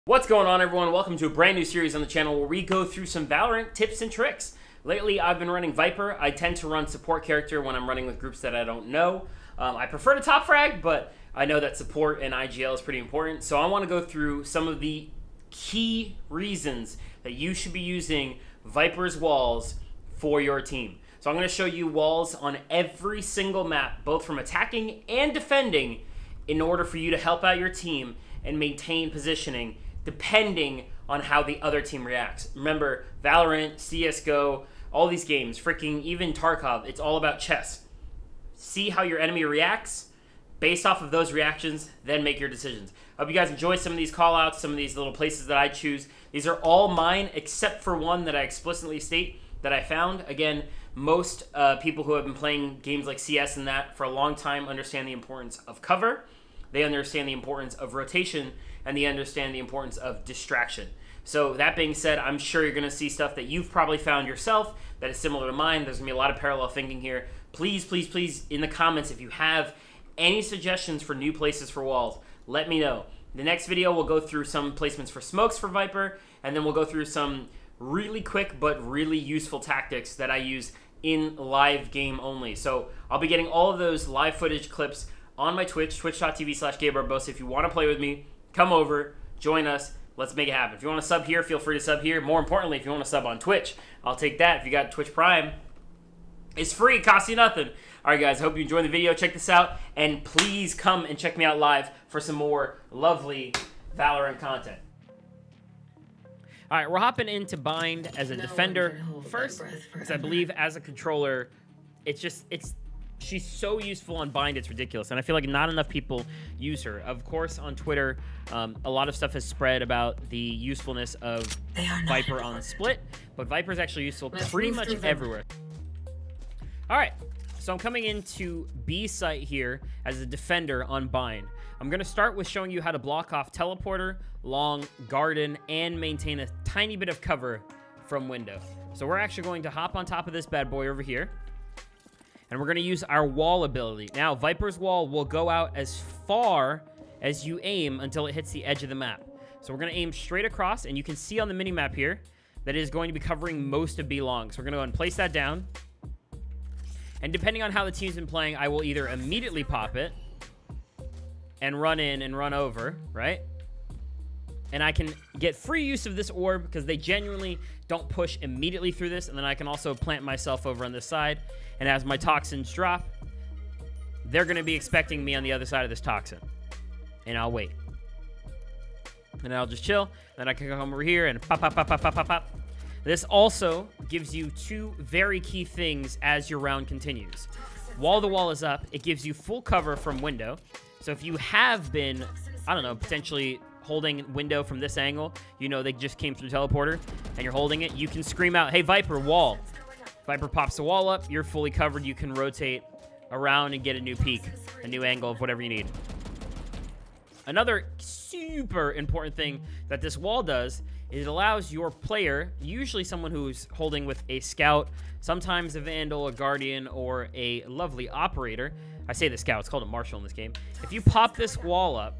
What's going on, everyone? Welcome to a brand new series on the channel where we go through some Valorant tips and tricks. Lately, I've been running Viper. I tend to run support character when I'm running with groups that I don't know. I prefer to top frag, but I know that support and IGL is pretty important. So I want to go through some of the key reasons that you should be using Viper's walls for your team. So I'm going to show you walls on every single map, both from attacking and defending, in order for you to help out your team and maintain positioning depending on how the other team reacts. Remember, Valorant, CSGO, all these games, freaking even Tarkov, it's all about chess. See how your enemy reacts. Based off of those reactions, then make your decisions. I hope you guys enjoy some of these call-outs, some of these little places that I choose. These are all mine, except for one that I explicitly state that I found. Again, most people who have been playing games like CS and that for a long time understand the importance of cover. They understand the importance of rotation, and they understand the importance of distraction. So that being said, I'm sure you're going to see stuff that you've probably found yourself that is similar to mine. There's going to be a lot of parallel thinking here. Please, please, please, in the comments, if you have any suggestions for new places for walls, let me know. The next video, we'll go through some placements for smokes for Viper, and then we'll go through some really quick but really useful tactics that I use in live game only. So I'll be getting all of those live footage clips on my Twitch, twitch.tv/GabeBarbosa. If you want to play with me, come over, join us, let's make it happen. If you want to sub here, feel free to sub here. More importantly, if you want to sub on Twitch, I'll take that. If you got Twitch Prime, it's free, costs you nothing. All right, guys, hope you enjoyed the video. Check this out, and please come and check me out live for some more lovely Valorant content. All right, we're hopping into Bind as a defender first, because I believe as a controller, she's so useful on Bind, it's ridiculous. And I feel like not enough people use her. Of course, on Twitter, a lot of stuff has spread about the usefulness of Viper on Split, but Viper's actually useful pretty much everywhere. All right, so I'm coming into B site here as a defender on Bind. I'm going to start with showing you how to block off teleporter, long, garden, and maintain a tiny bit of cover from window. So we're actually going to hop on top of this bad boy over here, and we're going to use our wall ability. Now, Viper's wall will go out as far as you aim until it hits the edge of the map. So we're going to aim straight across, and you can see on the mini-map here that it is going to be covering most of B long. So we're going to go and place that down. And depending on how the team's been playing, I will either immediately pop it and run in and run over, right? And I can get free use of this orb because they genuinely don't push immediately through this. And then I can also plant myself over on this side. And as my toxins drop, they're going to be expecting me on the other side of this toxin. And I'll wait. And I'll just chill. Then I can come over here and pop, pop, pop, pop, pop, pop, pop. This also gives you two very key things as your round continues. While the wall is up, it gives you full cover from window. So if you have been, I don't know, potentially holding window from this angle, you know they just came through teleporter, and you're holding it, you can scream out, hey, Viper, wall. Viper pops the wall up, you're fully covered, you can rotate around and get a new peek, a new angle of whatever you need. Another super important thing that this wall does is it allows your player, usually someone who's holding with a scout, sometimes a vandal, a guardian, or a lovely operator. I say the scout, it's called a marshal in this game. If you pop this wall up,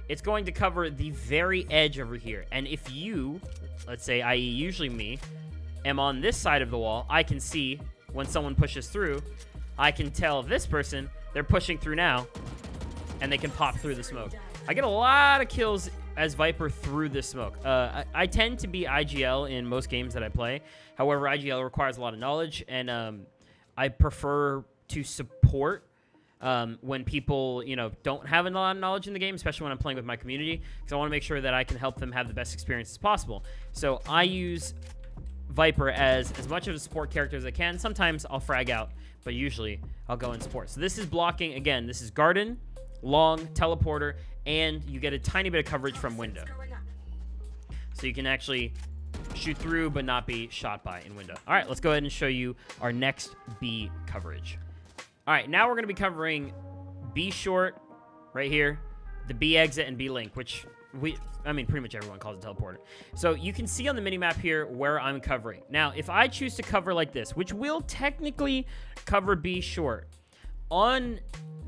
it's going to cover the very edge over here. And if you, let's say, i.e. usually me, am on this side of the wall, I can see when someone pushes through, I can tell this person, they're pushing through now, and they can pop through the smoke. I get a lot of kills as Viper through this smoke. I tend to be IGL in most games that I play. However, IGL requires a lot of knowledge, and I prefer to support when people, you know, don't have a lot of knowledge in the game, especially when I'm playing with my community, because I want to make sure that I can help them have the best experience as possible. So I use Viper as much of a support character as I can. Sometimes I'll frag out, but usually I'll go in support. So this is blocking, again, this is garden, long, teleporter, and you get a tiny bit of coverage from window. So you can actually shoot through but not be shot by in window. All right, let's go ahead and show you our next B coverage. All right, now we're going to be covering B short right here, the B exit, and B link, which pretty much everyone calls it teleporter. So you can see on the minimap here where I'm covering. Now, if I choose to cover like this, which will technically cover B short, on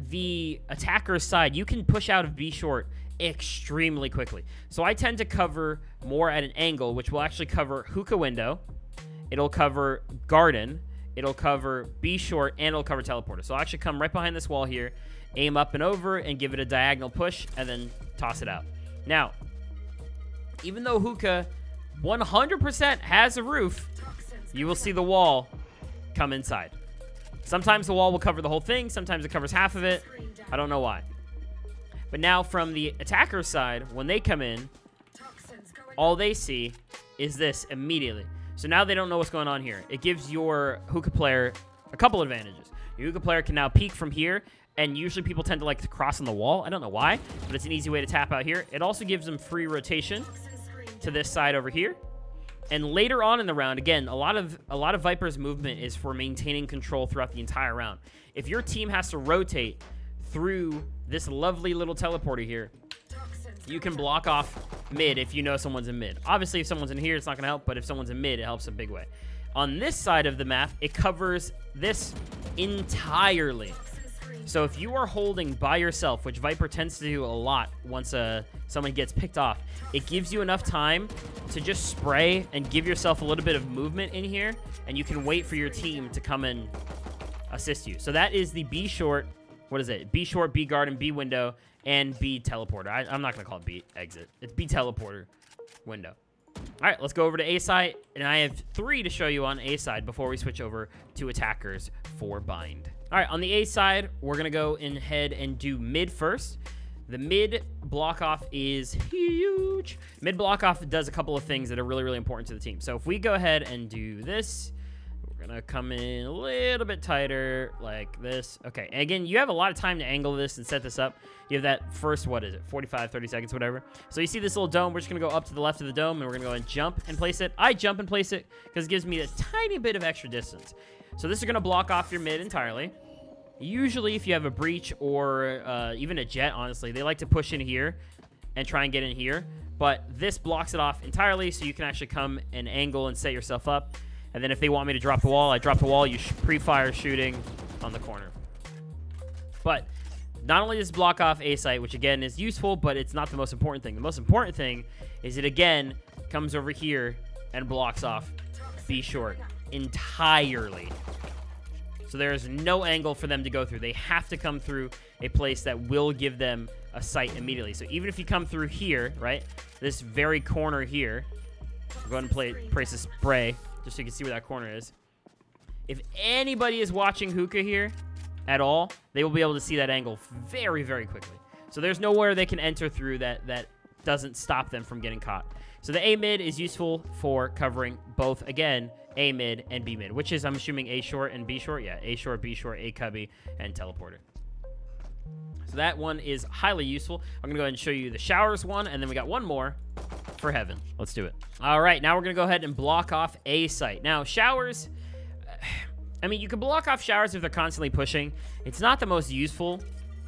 the attacker's side, you can push out of B short extremely quickly. So I tend to cover more at an angle, which will actually cover hookah window. It'll cover garden. It'll cover B short, and it'll cover teleporter. So I'll actually come right behind this wall here, aim up and over, and give it a diagonal push, and then toss it out. Now, even though hookah 100% has a roof, you will see the wall come inside. Sometimes the wall will cover the whole thing. Sometimes it covers half of it. I don't know why. But now from the attacker's side, when they come in, all they see is this immediately. So now they don't know what's going on here. It gives your hookah player a couple advantages. Your hookah player can now peek from here, and usually people tend to like to cross on the wall. I don't know why, but it's an easy way to tap out here. It also gives them free rotation to this side over here. And later on in the round, again, a lot of Viper's movement is for maintaining control throughout the entire round. If your team has to rotate through this lovely little teleporter here, you can block off mid if you know someone's in mid. Obviously, if someone's in here, it's not going to help, but if someone's in mid, it helps a big way. On this side of the map, it covers this entirely. So if you are holding by yourself, which Viper tends to do a lot once someone gets picked off, it gives you enough time to just spray and give yourself a little bit of movement in here, and you can wait for your team to come and assist you. So that is the B short, what is it? B short, B garden, B window, and B teleporter. I'm not going to call it B exit. It's B teleporter window. All right, let's go over to A side, and I have 3 to show you on A side before we switch over to attackers for bind. All right, on the A side, we're going to go ahead and do mid first. The mid block off is huge. Mid block off does a couple of things that are really, really important to the team. So if we go ahead and do this, we're going to come in a little bit tighter like this. Okay, and again, you have a lot of time to angle this and set this up. You have that first, what is it, 45, 30 seconds, whatever. So you see this little dome. We're just going to go up to the left of the dome, and we're going to go and jump and place it. I jump and place it because it gives me a tiny bit of extra distance. So this is going to block off your mid entirely. Usually, if you have a breach or even a jet, honestly, they like to push in here and try and get in here. But this blocks it off entirely, so you can actually come and angle and set yourself up. And then if they want me to drop the wall, I drop the wall. You pre-fire shooting on the corner. But not only does it block off A site, which again is useful, but it's not the most important thing. The most important thing is it again comes over here and blocks off B short entirely. So there is no angle for them to go through. They have to come through a place that will give them a sight immediately. So even if you come through here, right, this very corner here, I'll go ahead and place a spray just so you can see where that corner is. If anybody is watching hookah here at all, they will be able to see that angle very, very quickly. So there's nowhere they can enter through that doesn't stop them from getting caught. So the A mid is useful for covering both, again, A mid and B mid, which is, I'm assuming, A short and B short. Yeah, A short, B short, A cubby, and teleporter. So that one is highly useful. I'm going to go ahead and show you the showers one, and then we got one more for heaven. Let's do it. All right, now we're going to go ahead and block off A site. Now, showers, I mean, you can block off showers if they're constantly pushing. It's not the most useful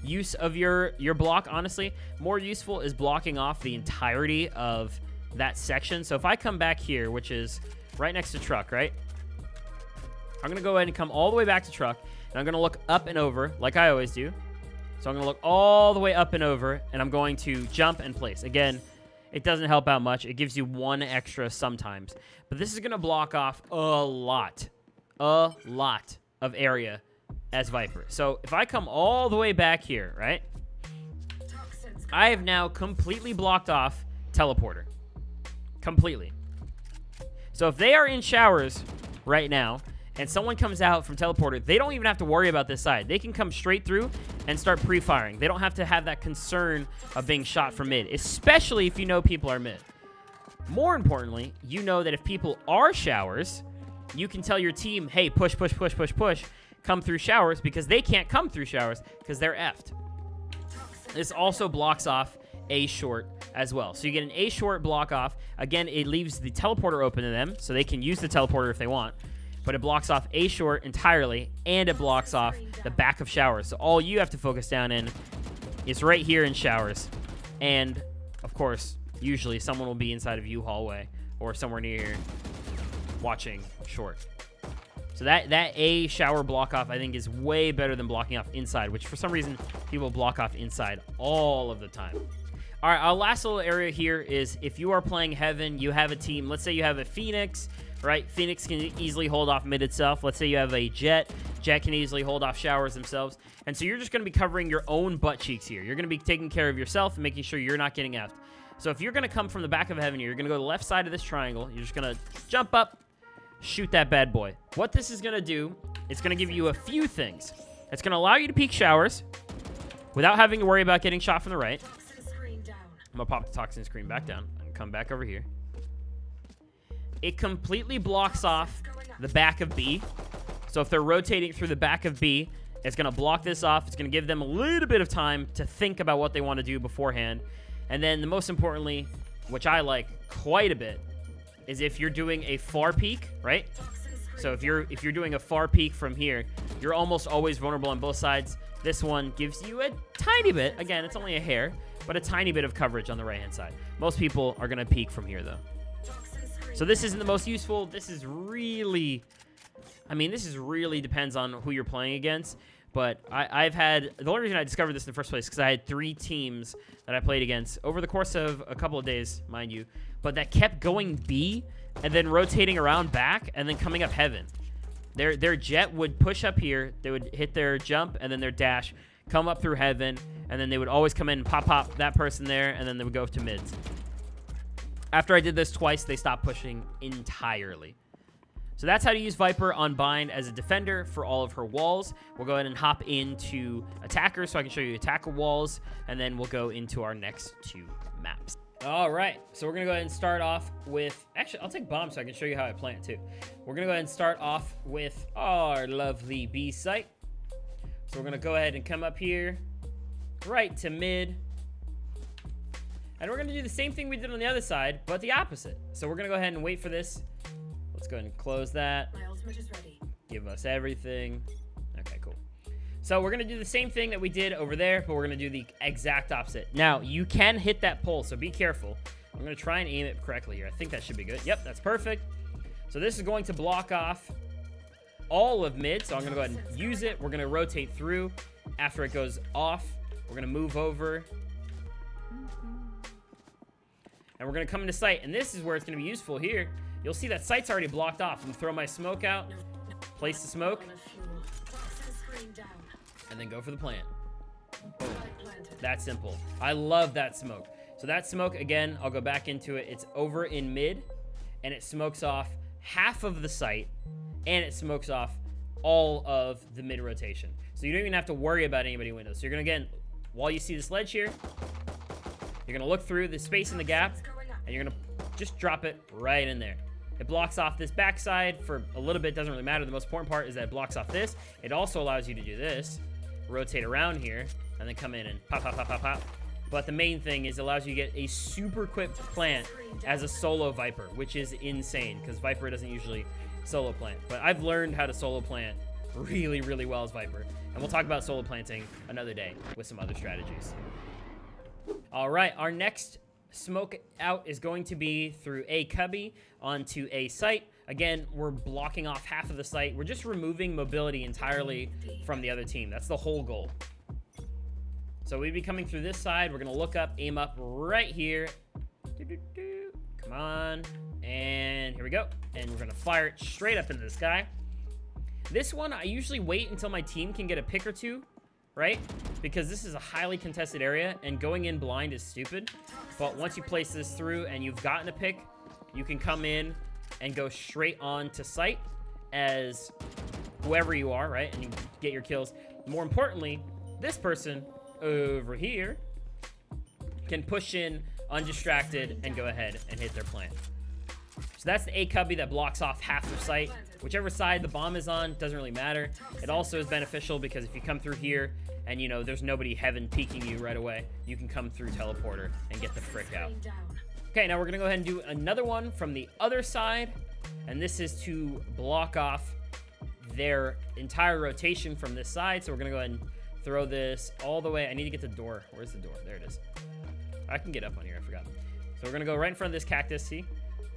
use of your block, honestly. More useful is blocking off the entirety of that section. So if I come back here, which is right next to truck, right? I'm going to go ahead and come all the way back to truck, and I'm going to look up and over like I always do. So I'm going to look all the way up and over, and I'm going to jump and place. Again, it doesn't help out much. It gives you one extra sometimes. But this is going to block off a lot of area as Viper. So if I come all the way back here, right? I have now completely blocked off teleporter. Completely. So if they are in showers right now, and someone comes out from teleporter, they don't even have to worry about this side. They can come straight through and start pre-firing. They don't have to have that concern of being shot from mid, especially if you know people are mid. More importantly, you know that if people are showers, you can tell your team, hey, push, push, push, push, push, come through showers, because they can't come through showers because they're effed. This also blocks off A short as well. So you get an A short block off. Again, it leaves the teleporter open to them, so they can use the teleporter if they want. But it blocks off A short entirely, and it blocks off the back of showers. So all you have to focus down in is right here in showers. And, of course, usually someone will be inside of you hallway or somewhere near watching short. So that A shower block off, I think, is way better than blocking off inside, which for some reason people block off inside all of the time. All right, our last little area here is if you are playing Heaven, you have a team. Let's say you have a Phoenix, right? Phoenix can easily hold off mid itself. Let's say you have a Jet. Jet can easily hold off showers themselves. And so you're just going to be covering your own butt cheeks here. You're going to be taking care of yourself and making sure you're not getting effed. So if you're going to come from the back of Heaven here, you're going to go to the left side of this triangle. You're just going to jump up, shoot that bad boy. What this is going to do, it's going to give you a few things. It's going to allow you to peek showers without having to worry about getting shot from the right. I'm going to pop the toxin screen back down and come back over here. It completely blocks off the back of B. So if they're rotating through the back of B, it's going to block this off. It's going to give them a little bit of time to think about what they want to do beforehand. And then the most importantly, which I like quite a bit, is if you're doing a far peek, right? So if you're doing a far peek from here, you're almost always vulnerable on both sides. This one gives you a tiny bit. Again, it's only a hair, but a tiny bit of coverage on the right-hand side. Most people are going to peek from here, though. So this isn't the most useful. This is really... I mean, this is really depends on who you're playing against. But I've had... The only reason I discovered this in the first place is because I had 3 teams that I played against over the course of a couple of days, mind you. But that kept going B and then rotating around back and then coming up Heaven. Their Jet would push up here. They would hit their jump and then their dash, come up through Heaven, and then they would always come in and pop that person there, and then they would go to mids. After I did this twice, they stopped pushing entirely. So that's how to use Viper on Bind as a defender for all of her walls. We'll go ahead and hop into attacker so I can show you attacker walls, and then we'll go into our next 2 maps. All right, so we're going to go ahead and start off with... Actually, I'll take bomb so I can show you how I plant too. We're going to go ahead and start off with our lovely B site. So we're going to go ahead and come up here, right to mid. And we're going to do the same thing we did on the other side, but the opposite. So we're going to go ahead and wait for this. Let's go ahead and close that. My ultimate is ready. Give us everything. Okay, cool. So we're going to do the same thing that we did over there, but we're going to do the exact opposite. Now, you can hit that pole, so be careful. I'm going to try and aim it correctly here. I think that should be good. Yep, that's perfect. So this is going to block off all of mid, so I'm going to go ahead and use it. We're going to rotate through. After it goes off, we're going to move over. And we're going to come into sight, and this is where it's going to be useful here. You'll see that sight's already blocked off. I'm going to throw my smoke out, place the smoke, and then go for the plant. Boom. That simple. I love that smoke. So that smoke, again, I'll go back into it. It's over in mid, and it smokes off half of the site, and it smokes off all of the mid rotation. So you don't even have to worry about anybody windows. So you're going to, again, while you see the sledge here, you're going to look through the space in the gap, and you're going to just drop it right in there. It blocks off this backside for a little bit. Doesn't really matter. The most important part is that it blocks off this. It also allows you to do this, rotate around here, and then come in and pop, pop, pop, pop, pop. But the main thing is it allows you to get a super quick plant as a solo Viper, which is insane because Viper doesn't usually solo plant. But I've learned how to solo plant really, really well as Viper. And we'll talk about solo planting another day with some other strategies. All right, our next smoke out is going to be through A cubby onto A site. Again, we're blocking off half of the site. We're just removing mobility entirely from the other team. That's the whole goal. So we'd be coming through this side. We're going to look up, aim up right here. Come on. And here we go. And we're going to fire it straight up into the sky. This one, I usually wait until my team can get a pick or two, right? Because this is a highly contested area, and going in blind is stupid. But once you place this through and you've gotten a pick, you can come in and go straight on to site as whoever you are, right? And you get your kills. More importantly, this person over here can push in undistracted and go ahead and hit their plant. So that's the A cubby that blocks off half their site. Whichever side the bomb is on, doesn't really matter. It also is beneficial because if you come through here and, you know, there's nobody Heaven peeking you right away, you can come through teleporter and get the frick out. Okay, now we're going to go ahead and do another one from the other side. And this is to block off their entire rotation from this side. So we're going to go ahead and throw this all the way. I need to get the door. Where's the door? There it is. I can get up on here. I forgot. So we're going to go right in front of this cactus, see?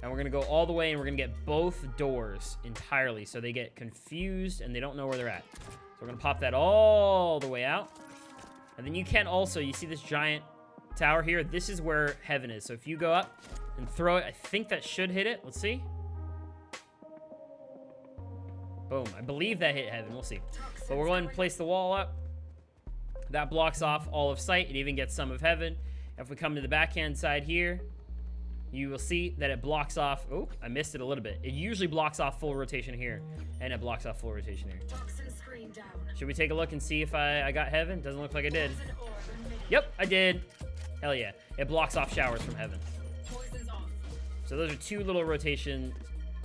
And we're going to go all the way, and we're going to get both doors entirely. So they get confused, and they don't know where they're at. So we're going to pop that all the way out. And then you can also, you see this giant tower here, this is where heaven is. So if you go up and throw it, I think that should hit it. Let's see. Boom. I believe that hit heaven. We'll see. But we're going to place the wall up. That blocks off all of sight. It even gets some of heaven. If we come to the backhand side here, you will see that it blocks off. Oh, I missed it a little bit. It usually blocks off full rotation here, and it blocks off full rotation here. Should we take a look and see if I got heaven? Doesn't look like I did. Yep, I did. Hell yeah. It blocks off showers from heaven. So those are 2 little rotation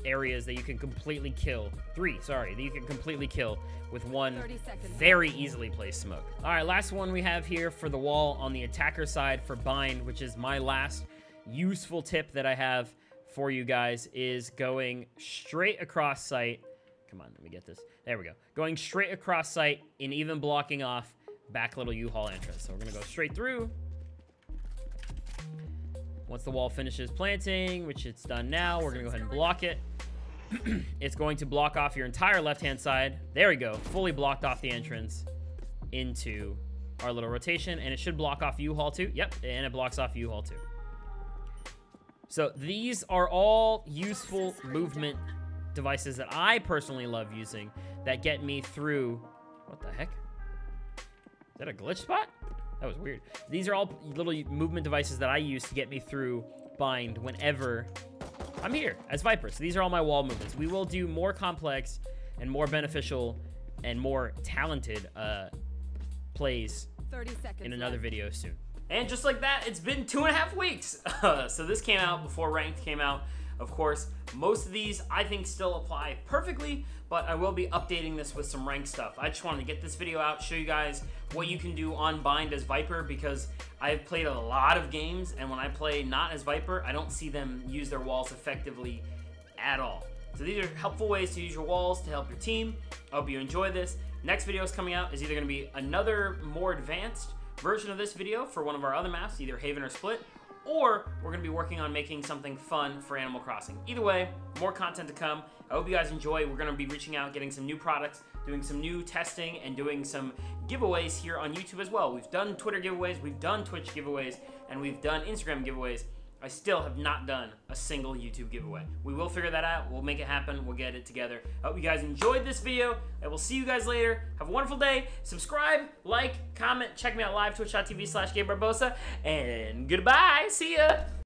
areas that you can completely kill. 3, sorry, that you can completely kill with 1 very easily placed smoke. All right, last one we have here for the wall on the attacker side for bind, which is my last useful tip that I have for you guys, is going straight across sight. Come on, let me get this. There we go. Going straight across sight and even blocking off back little U-Haul entrance. So we're gonna go straight through. Once the wall finishes planting, which it's done now, we're gonna go ahead and block it. It's going to block off your entire left-hand side. There we go, fully blocked off the entrance into our little rotation, and it should block off U-Haul too. Yep, and it blocks off U-Haul too. So these are all useful movement devices that I personally love using that get me through. What the heck? Is that a glitch spot? That was weird. These are all little movement devices that I use to get me through bind whenever I'm here as Viper. So these are all my wall movements. We will do more complex and more beneficial and more talented plays 30 seconds in another video soon. And just like that, it's been 2.5 weeks. So this came out before Ranked came out. Of course, most of these I think still apply perfectly, but I will be updating this with some ranked stuff. I just wanted to get this video out, show you guys what you can do on bind as Viper, because I've played a lot of games, and when I play not as Viper, I don't see them use their walls effectively at all. So these are helpful ways to use your walls to help your team. I hope you enjoy this. Next video is coming out is either going to be another more advanced version of this video for one of our other maps, either Haven or Split, or we're going to be working on making something fun for Animal Crossing. Either way, more content to come. I hope you guys enjoy. We're going to be reaching out, getting some new products, doing some new testing, and doing some giveaways here on YouTube as well. We've done Twitter giveaways, we've done Twitch giveaways, and we've done Instagram giveaways. I still have not done a single YouTube giveaway. We will figure that out. We'll make it happen. We'll get it together. I hope you guys enjoyed this video. I will see you guys later. Have a wonderful day. Subscribe, like, comment. Check me out live, twitch.tv/GabeBarbosa. And goodbye. See ya.